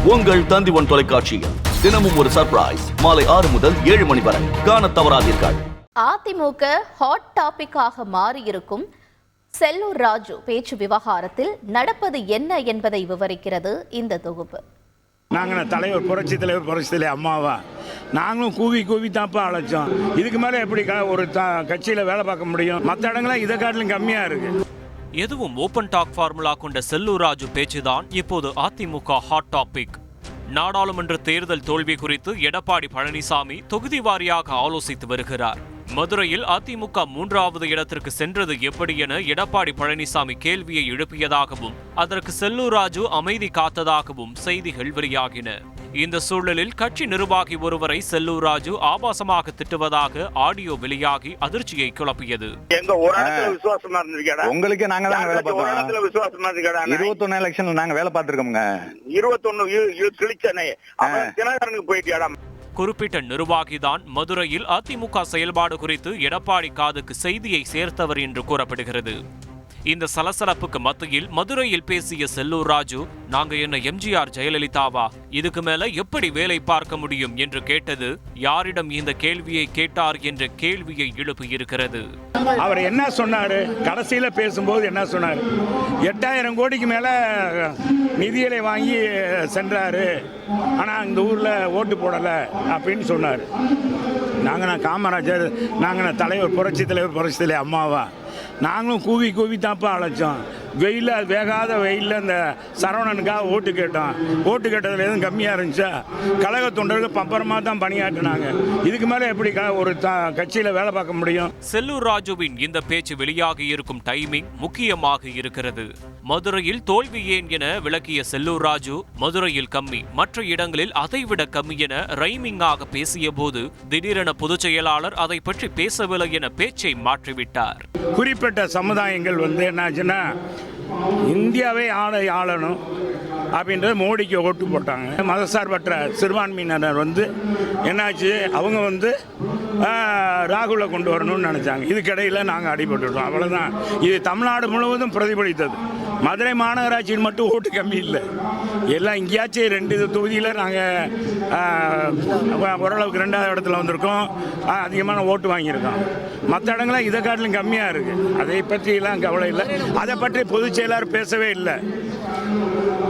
உங்கள் தந்தி1 தொலைக்காட்சியில் தினமும் ஒரு சர்ப்ரைஸ் மாலை 6 முதல் 7 மணி வரை காணத் தவறாதீர்கள். அதிமுக ஹாட் டாபிக்காக மாறியிருக்கும் செல்லூர் ராஜு பேச்சு விவகாரத்தில் நடப்பது என்ன என்பதை விவரிக்கிறது இந்த தொகுப்பு. நாங்கள் தலைவர் புரட்சி தலைவர் அம்மாவா நாங்களும் கூவி தாப்பா அழைச்சோம். இதுக்கு மேலே எப்படி ஒரு கட்சியில் வேலை பார்க்க முடியும்? மற்ற இடங்கள்லாம் இதை காட்டிலும் கம்மியாக இருக்கு. எதுவும் ஓபன் டாக் ஃபார்முலா கொண்ட செல்லூர் ராஜு பேச்சுதான் இப்போது அதிமுக ஹாட் டாபிக். நாடாளுமன்ற தேர்தல் தோல்வி குறித்து எடப்பாடி பழனிசாமி தொகுதி வாரியாக ஆலோசித்து வருகிறார். மதுரையில் அதிமுக 3வது இடத்திற்கு சென்றது எப்படி என எடப்பாடி பழனிசாமி கேள்வியை எழுப்பியதாகவும் அதற்கு செல்லூர் ராஜு அமைதி காத்ததாகவும் செய்திகள் வெளியாகின. இந்த சூழலில் கட்சி நிர்வாகி ஒருவரை செல்லூர் ராஜு ஆபாசமாக திட்டுவதாக ஆடியோ வெளியாகி அதிர்ச்சியை கிளப்பியது. உங்களுக்கு நாங்க தான் வேலை பார்த்தோம். 21 எலெக்ஷன்ல நாங்க வேலை பார்த்திருக்கோம்ங்க. 21 கிழிச்சனே தினகரனுக்கு போயிட்டியாடா. குறிப்பிட்ட நிர்வாகிதான் மதுரையில் அதிமுக செயல்பாடு குறித்து எடப்பாடி காதுக்கு செய்தியை சேர்த்தவர் என்று கூறப்படுகிறது. இந்த சலசலப்புக்கு மத்தியில் மதுரையில் பேசிய செல்லூர் ராஜு, நாங்க என்ன எம்ஜிஆர் ஜெயலலிதாவா, இதுக்கு மேல எப்படி வேலை பார்க்க முடியும் என்று கேட்டது யாரிடம் இந்த கேள்வியை கேட்டார் என்ற கேள்வியை எழுப்பியிருக்கிறது. அவர் என்ன சொன்னாரு? கடைசியில பேசும்போது என்ன சொன்னாரு? 8000 கோடிக்கு மேல நிதிகளை வாங்கி சென்றாரு, ஆனா இந்த ஊர்ல ஓட்டு போடல அப்படின்னு சொன்னாரு. நாங்க காமராஜர், நாங்க தலைவர் புரட்சி தலைவர் அம்மாவா நாங்களும் கூவி தாப்பா அழைச்சோம். வேகாத வெயிலில் இந்த சரவணனுக்காக ஓட்டு கேட்டோம். ஓட்டு கேட்டதுல எதுவும் கம்மியாக இருந்துச்சா? கழக தொண்டர்கள் பம்பரமாக தான் பணியாற்றினாங்க. இதுக்கு மேலே எப்படி ஒரு கட்சியில் வேலை பார்க்க முடியும்? செல்லூர் ராஜுவின் இந்த பேச்சு வெளியாகி இருக்கும் டைமிங் முக்கியமாக இருக்கிறது. மதுரையில் தோல்வி ஏன் என விளக்கிய செல்லூர் ராஜு, மதுரையில் கம்மி, மற்ற இடங்களில் அதைவிட கம்மி என ரைமிங்காக பேசிய போது திடீரென பொதுச் செயலாளர் அதை பற்றி பேசவில்லை என பேச்சை மாற்றிவிட்டார். குறிப்பிட்ட சமுதாயங்கள் என்னாச்சுன்னா இந்தியாவை ஆளணும் அப்படின்றது மோடிக்கு ஓட்டு போட்டாங்க. மதசார்பற்ற சிறுபான்மையினர் என்னாச்சு, அவங்க ராகுலை கொண்டு வரணும்னு நினைச்சாங்க. இதுக்கிடையில் நாங்கள் அடிபட்டுட்டோம். அவ்வளோதான். இது தமிழ்நாடு முழுவதும் பிரதிபலித்தது. மதுரை மாநகராட்சியில் மட்டும் ஓட்டு கம்மி இல்லை. எல்லாம் இங்கேயாச்சும் 2 தொகுதியில் நாங்கள் ஓரளவுக்கு 2வது இடத்துல வந்திருக்கோம். அதிகமான ஓட்டு வாங்கியிருக்கோம். மற்ற இடங்கள்லாம் இதை காட்டிலும் கம்மியாக இருக்குது. அதை பற்றியெல்லாம் கவலை இல்லை. அதை பற்றி பொதுச் செயலாளர் பேசவே இல்லை.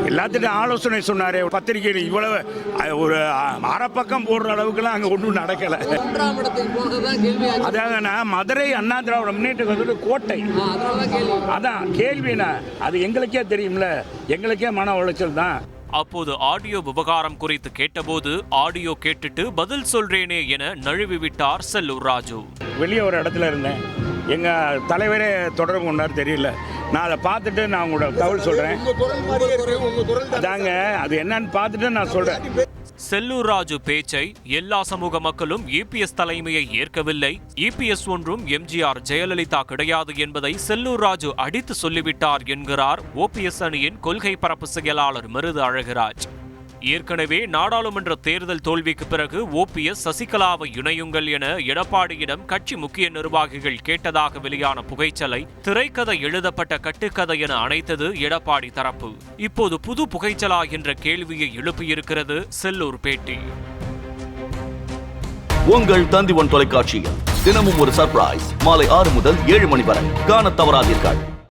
எல்லாத்திட்டும் ஆலோசனை சொன்னாரு. பத்திரிகையில் இவ்வளவு ஒரு அரை பக்கம் போடுற அளவுக்குலாம் அங்கே ஒன்றும் நடக்கலை. அதாவது மதுரை அண்ணா திராவிட முன்னேற்ற கோட்டை, அதான் கேள்வினா அது எங்களுக்கே தெரியும்ல, எங்களுக்கே மன உளைச்சல் தான். அப்போது ஆடியோ விவகாரம் குறித்து கேட்டபோது ஆடியோ கேட்டுட்டு பதில் சொல்றேனே என நழுவி விட்டார் செல்லூர் ராஜு. வெளியே ஒரு இடத்துல இருந்தேன், எங்கள் தலைவரே தொடர்பு கொண்டார், தெரியல. நான் அதை பார்த்துட்டு நான் உங்களோட தகவல் சொல்கிறேன். அதாங்க அது என்னன்னு பார்த்துட்டு நான் சொல்கிறேன். செல்லூர் ராஜு பேச்சை எல்லா சமூக மக்களும் இபிஎஸ் தலைமையை ஏற்கவில்லை. இபிஎஸ் ஒன்றும் எம்ஜிஆர் ஜெயலலிதா கிடையாது என்பதை செல்லூர் ராஜு அடித்து சொல்லிவிட்டார் என்கிறார் ஓபிஎஸ் அணியின் கொள்கை பரப்பு செயலாளர் மருது அழகுராஜ். ஏற்கனவே நாடாளுமன்ற தேர்தல் தோல்விக்கு பிறகு ஓபிஎஸ் சசிகலாவை இணையுங்கள் என எடப்பாடியிடம் கட்சி முக்கிய நிர்வாகிகள் கேட்டதாக வெளியான புகைச்சலை திரைக்கதை எழுதப்பட்ட கட்டுக்கதை என அழைத்தது எடப்பாடி தரப்பு. இப்போது புது புகைச்சலா என்ற கேள்வியை எழுப்பியிருக்கிறது செல்லூர் பேட்டி. உங்கள் தந்தி1 தொலைக்காட்சியில் தினமும் ஒரு சர்ப்ரைஸ் மாலை 6 முதல் 7 மணி வரை காணத் தவறாதீர்கள்.